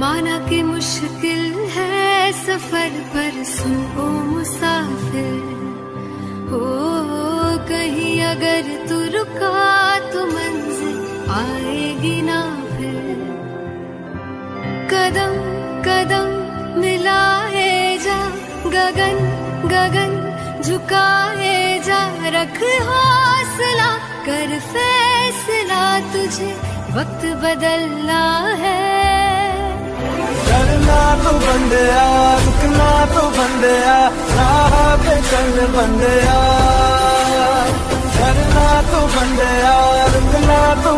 माना कि मुश्किल है सफर पर सुन ओ मुसाफिर, हो कहीं अगर तू रुका तो मंजिल आएगी ना फिर। कदम कदम मिलाए जा, गगन गगन झुकाए जा, रख हौसला कर फैसला, तुझे वक्त बदलना है। करना तो बंदिया, रुकना तो बंदिया, राह पे चल बंदिया। करना तो बंदिया, रुकना तो